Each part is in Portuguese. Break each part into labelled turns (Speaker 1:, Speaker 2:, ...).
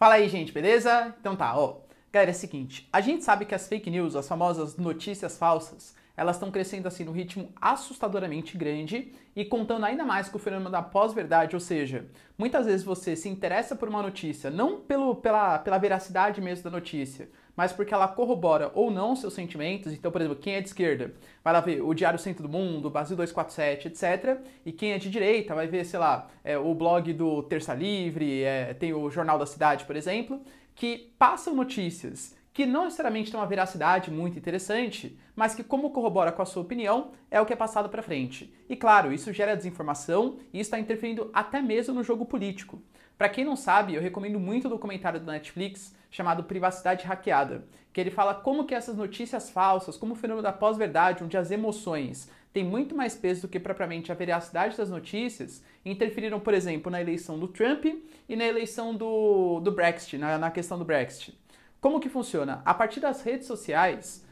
Speaker 1: Fala aí, gente, beleza? Então tá, ó. Galera, é o seguinte, a gente sabe que as fake news, as famosas notícias falsas, elas estão crescendo assim no ritmo assustadoramente grande e contando ainda mais com o fenômeno da pós-verdade, ou seja, muitas vezes você se interessa por uma notícia, não pela veracidade mesmo da notícia, mas porque ela corrobora ou não seus sentimentos. Então, por exemplo, quem é de esquerda vai lá ver o Diário Centro do Mundo, o Brasil 247, etc. E quem é de direita vai ver, sei lá, o blog do Terça Livre, tem o Jornal da Cidade, por exemplo, que passam notícias que não necessariamente têm uma veracidade muito interessante, mas que, como corrobora com a sua opinião, é o que é passado para frente. E claro, isso gera desinformação e está interferindo até mesmo no jogo político. Para quem não sabe, eu recomendo muito o documentário da Netflix chamado Privacidade Hackeada, que ele fala como que essas notícias falsas, como o fenômeno da pós-verdade, onde as emoções têm muito mais peso do que propriamente a veracidade das notícias, interferiram, por exemplo, na eleição do Trump e na eleição do Brexit, na questão do Brexit. Como que funciona? A partir das redes sociais,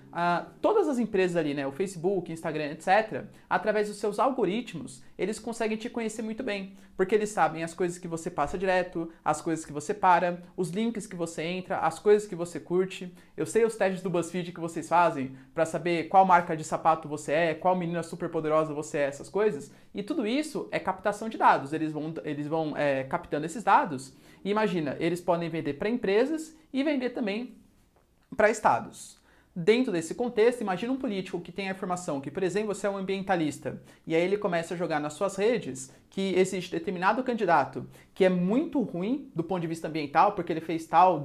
Speaker 1: todas as empresas ali, né, o Facebook, Instagram, etc., através dos seus algoritmos, eles conseguem te conhecer muito bem, porque eles sabem as coisas que você passa direto, as coisas que você para, os links que você entra, as coisas que você curte. Eu sei os testes do BuzzFeed que vocês fazem para saber qual marca de sapato você é, qual menina super poderosa você é, essas coisas, e tudo isso é captação de dados. Eles vão captando esses dados e imagina, eles podem vender para empresas e vender também para estados. Dentro desse contexto, imagina um político que tem a informação que, por exemplo, você é um ambientalista, e aí ele começa a jogar nas suas redes que existe determinado candidato que é muito ruim do ponto de vista ambiental, porque ele fez tal,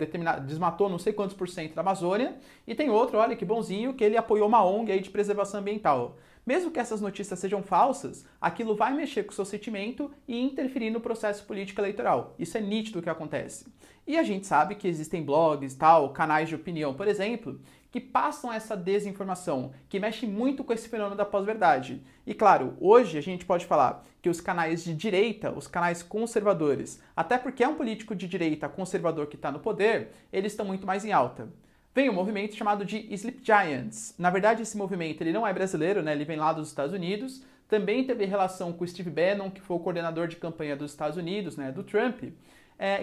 Speaker 1: desmatou não sei quantos % da Amazônia, e tem outro, olha que bonzinho, que ele apoiou uma ONG aí de preservação ambiental. Mesmo que essas notícias sejam falsas, aquilo vai mexer com o seu sentimento e interferir no processo político eleitoral. Isso é nítido que acontece. E a gente sabe que existem blogs, canais de opinião, por exemplo, que passam essa desinformação, que mexe muito com esse fenômeno da pós-verdade. E claro, hoje a gente pode falar que os canais de direita, os canais conservadores, até porque é um político de direita conservador que está no poder, eles estão muito mais em alta. Vem um movimento chamado de Sleep Giants. Na verdade, esse movimento ele não é brasileiro, né? Ele vem lá dos Estados Unidos. Também teve relação com o Steve Bannon, que foi o coordenador de campanha dos Estados Unidos, né, do Trump,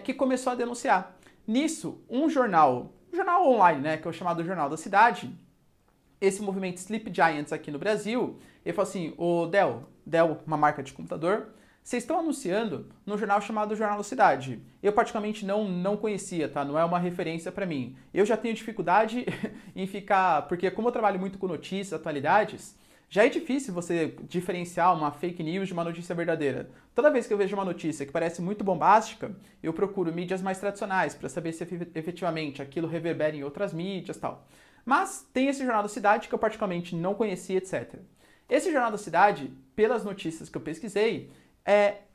Speaker 1: que começou a denunciar. Nisso, um jornal online, né, que é o chamado Jornal da Cidade, esse movimento Sleep Giants aqui no Brasil, ele falou assim, o Dell, uma marca de computador, vocês estão anunciando num jornal chamado Jornal da Cidade. Eu particularmente não conhecia, tá? Não é uma referência para mim. Eu já tenho dificuldade em ficar, porque como eu trabalho muito com notícias, atualidades, já é difícil você diferenciar uma fake news de uma notícia verdadeira. Toda vez que eu vejo uma notícia que parece muito bombástica, eu procuro mídias mais tradicionais para saber se efetivamente aquilo reverbera em outras mídias e tal. Mas tem esse Jornal da Cidade que eu particularmente não conhecia, etc. Esse Jornal da Cidade, pelas notícias que eu pesquisei,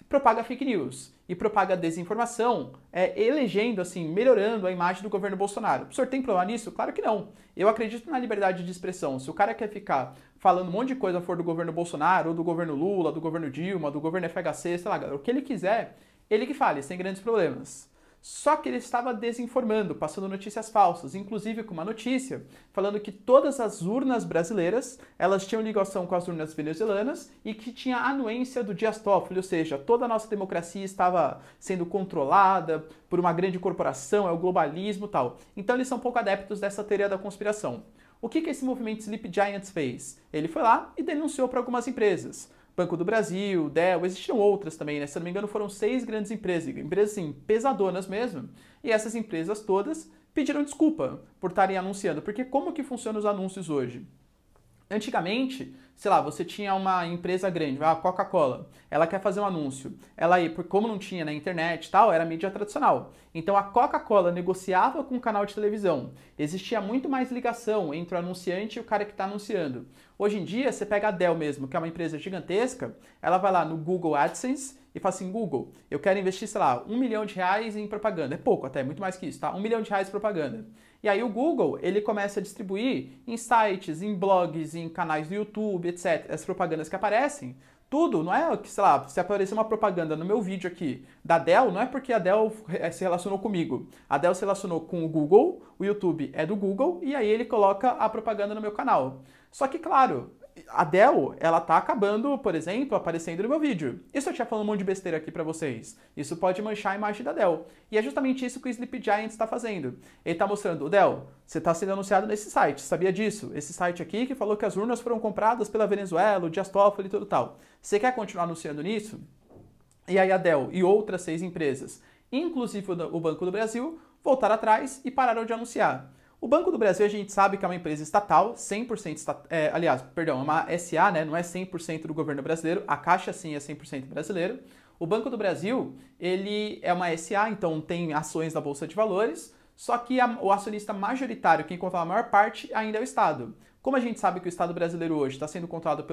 Speaker 1: propaga fake news e propaga desinformação, elegendo, assim, melhorando a imagem do governo Bolsonaro. O senhor tem problema nisso? Claro que não. Eu acredito na liberdade de expressão. Se o cara quer ficar falando um monte de coisa for do governo Bolsonaro, ou do governo Lula, do governo Dilma, do governo FHC, sei lá, o que ele quiser, ele que fale, sem grandes problemas. Só que ele estava desinformando, passando notícias falsas, inclusive com uma notícia falando que todas as urnas brasileiras, elas tinham ligação com as urnas venezuelanas e que tinha a anuência do Dias Toffoli, ou seja, toda a nossa democracia estava sendo controlada por uma grande corporação, é o globalismo e tal. Então eles são pouco adeptos dessa teoria da conspiração. O que esse movimento Sleep Giants fez? Ele foi lá e denunciou para algumas empresas. Banco do Brasil, Dell, existiram outras também, né? Se eu não me engano, foram 6 grandes empresas assim, pesadonas mesmo. E essas empresas todas pediram desculpa por estarem anunciando, porque como que funcionam os anúncios hoje? Antigamente, sei lá, você tinha uma empresa grande, a Coca-Cola, ela quer fazer um anúncio. Ela aí, como não tinha na internet e tal, era mídia tradicional. Então a Coca-Cola negociava com o canal de televisão. Existia muito mais ligação entre o anunciante e o cara que está anunciando. Hoje em dia, você pega a Dell mesmo, que é uma empresa gigantesca, ela vai lá no Google AdSense e fala assim, Google, eu quero investir, sei lá, R$1 milhão em propaganda. É pouco até, muito mais que isso, tá? R$1 milhão em propaganda. E aí o Google, ele começa a distribuir em sites, em blogs, em canais do YouTube, etc. As propagandas que aparecem, tudo, não é que, sei lá, se aparecer uma propaganda no meu vídeo aqui da Dell, não é porque a Dell se relacionou comigo. A Dell se relacionou com o Google, o YouTube é do Google, e aí ele coloca a propaganda no meu canal. Só que, claro, a Dell, ela tá acabando, por exemplo, aparecendo no meu vídeo. E se eu estiver falando um monte de besteira aqui pra vocês? Isso pode manchar a imagem da Dell. E é justamente isso que o Sleep Giant está fazendo. Ele tá mostrando, Dell, você tá sendo anunciado nesse site, sabia disso? Esse site aqui que falou que as urnas foram compradas pela Venezuela, o Dias Toffoli e tudo tal. Você quer continuar anunciando nisso? E aí a Dell e outras 6 empresas, inclusive o Banco do Brasil, voltaram atrás e pararam de anunciar. O Banco do Brasil a gente sabe que é uma empresa estatal, 100% é uma SA, né? Não é 100% do governo brasileiro, a Caixa sim é 100% brasileiro. O Banco do Brasil, ele é uma SA, então tem ações na Bolsa de Valores, só que o acionista majoritário, quem controla a maior parte, ainda é o Estado. Como a gente sabe que o Estado brasileiro hoje está sendo controlado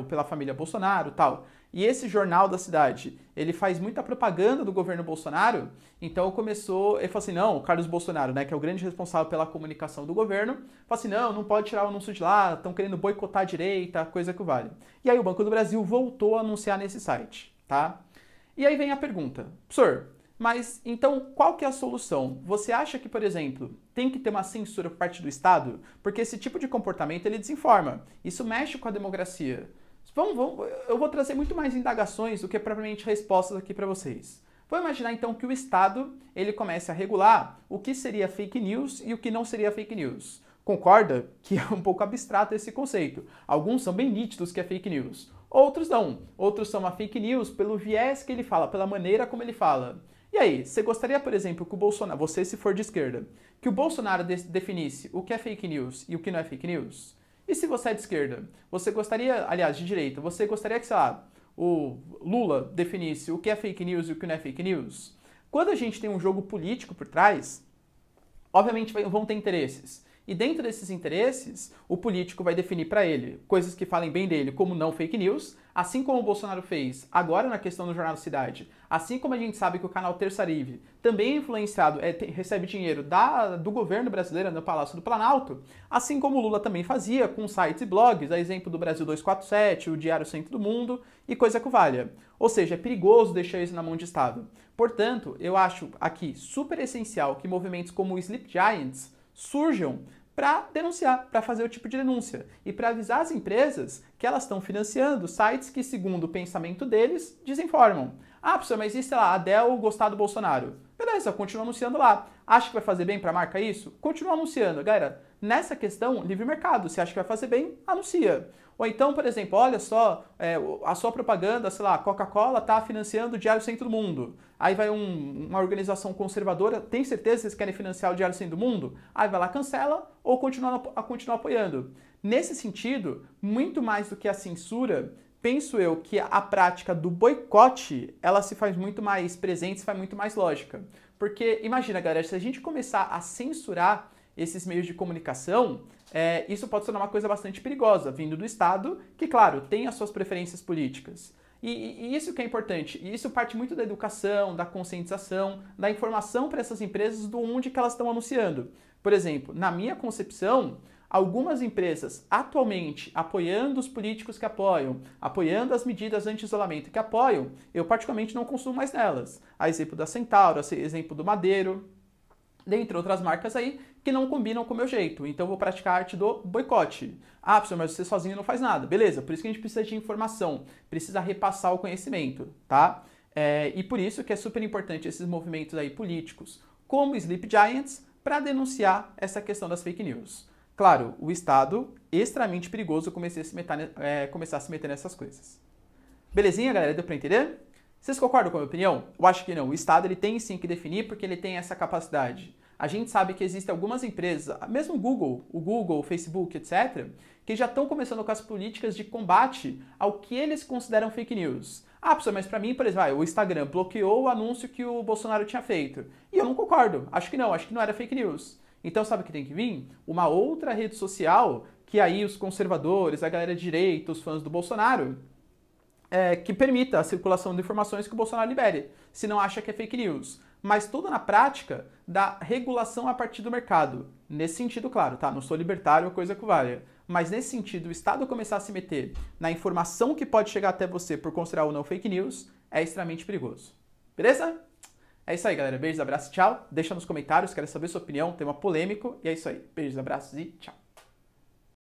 Speaker 1: pela família Bolsonaro e tal, e esse jornal da cidade, ele faz muita propaganda do governo Bolsonaro, então ele falou assim, não, o Carlos Bolsonaro, né, que é o grande responsável pela comunicação do governo, falou assim, não pode tirar o anúncio de lá, estão querendo boicotar a direita, coisa que vale. E aí o Banco do Brasil voltou a anunciar nesse site, tá? E aí vem a pergunta, professor, mas então qual que é a solução? Você acha que, por exemplo, tem que ter uma censura por parte do Estado? Porque esse tipo de comportamento ele desinforma. Isso mexe com a democracia. Eu vou trazer muito mais indagações do que propriamente respostas aqui para vocês. Vamos imaginar então que o Estado ele comece a regular o que seria fake news e o que não seria fake news. Concorda que é um pouco abstrato esse conceito? Alguns são bem nítidos que é fake news. Outros não. Outros são uma fake news pelo viés que ele fala, pela maneira como ele fala. E aí, você gostaria, por exemplo, que o Bolsonaro, você se for de esquerda, que o Bolsonaro definisse o que é fake news e o que não é fake news? E se você é de esquerda, você gostaria, aliás, de direita, você gostaria que, sei lá, o Lula definisse o que é fake news e o que não é fake news? Quando a gente tem um jogo político por trás, obviamente vão ter interesses. E dentro desses interesses, o político vai definir para ele coisas que falem bem dele como não fake news, assim como o Bolsonaro fez agora na questão do Jornal da Cidade, assim como a gente sabe que o canal Terça Livre também é influenciado, recebe dinheiro do governo brasileiro no Palácio do Planalto, assim como o Lula também fazia com sites e blogs, a exemplo do Brasil 247, o Diário Centro do Mundo e coisa que valha. Ou seja, é perigoso deixar isso na mão de Estado. Portanto, eu acho aqui super essencial que movimentos como o Sleep Giants surjam para denunciar, para fazer o tipo de denúncia e para avisar as empresas que elas estão financiando sites que, segundo o pensamento deles, desinformam. Ah, professor, mas e sei lá, a Dell gostar do Bolsonaro? Beleza, continua anunciando lá. Acha que vai fazer bem para a marca isso? Continua anunciando. Galera, nessa questão, livre mercado. Se acha que vai fazer bem, anuncia. Ou então, por exemplo, olha só, a sua propaganda, sei lá, Coca-Cola está financiando o Diário Centro do Mundo. Aí vai uma organização conservadora, tem certeza que vocês querem financiar o Diário Centro do Mundo? Aí vai lá, cancela ou continua apoiando. Nesse sentido, muito mais do que a censura, penso eu que a prática do boicote, ela se faz muito mais presente, se faz muito mais lógica. Porque, imagina, galera, se a gente começar a censurar esses meios de comunicação, isso pode ser uma coisa bastante perigosa, vindo do Estado, que, claro, tem as suas preferências políticas. E isso que é importante, e isso parte muito da educação, da conscientização, da informação para essas empresas do onde que elas estão anunciando. Por exemplo, na minha concepção, algumas empresas atualmente apoiando os políticos que apoiam, apoiando as medidas anti-isolamento que apoiam, eu particularmente não consumo mais nelas. A exemplo da Centauro, a exemplo do Madeiro, dentre outras marcas aí, que não combinam com o meu jeito. Então eu vou praticar a arte do boicote. Ah, professor, mas você sozinho não faz nada. Beleza, por isso que a gente precisa de informação, precisa repassar o conhecimento, tá? E por isso que é super importante esses movimentos aí políticos, como Sleep Giants, para denunciar essa questão das fake news. Claro, o Estado, extremamente perigoso começar a se meter nessas coisas. Belezinha, galera? Deu para entender? Vocês concordam com a minha opinião? Eu acho que não. O Estado ele tem sim que definir porque ele tem essa capacidade. A gente sabe que existem algumas empresas, mesmo o Google, o Facebook, etc., que já estão começando com as políticas de combate ao que eles consideram fake news. Ah, professor, mas para mim, por exemplo, o Instagram bloqueou o anúncio que o Bolsonaro tinha feito. E eu não concordo. Acho que não era fake news. Então sabe o que tem que vir? Uma outra rede social que aí os conservadores, a galera de direita, os fãs do Bolsonaro, que permita a circulação de informações que o Bolsonaro libere, se não acha que é fake news. Mas tudo na prática da regulação a partir do mercado. Nesse sentido, claro, tá? Não sou libertário ou coisa que valha. Mas nesse sentido, o Estado começar a se meter na informação que pode chegar até você por considerar ou não fake news é extremamente perigoso. Beleza? É isso aí, galera. Beijos, abraços, tchau. Deixa nos comentários, quero saber sua opinião, tema polêmico. E é isso aí. Beijos, abraços e tchau.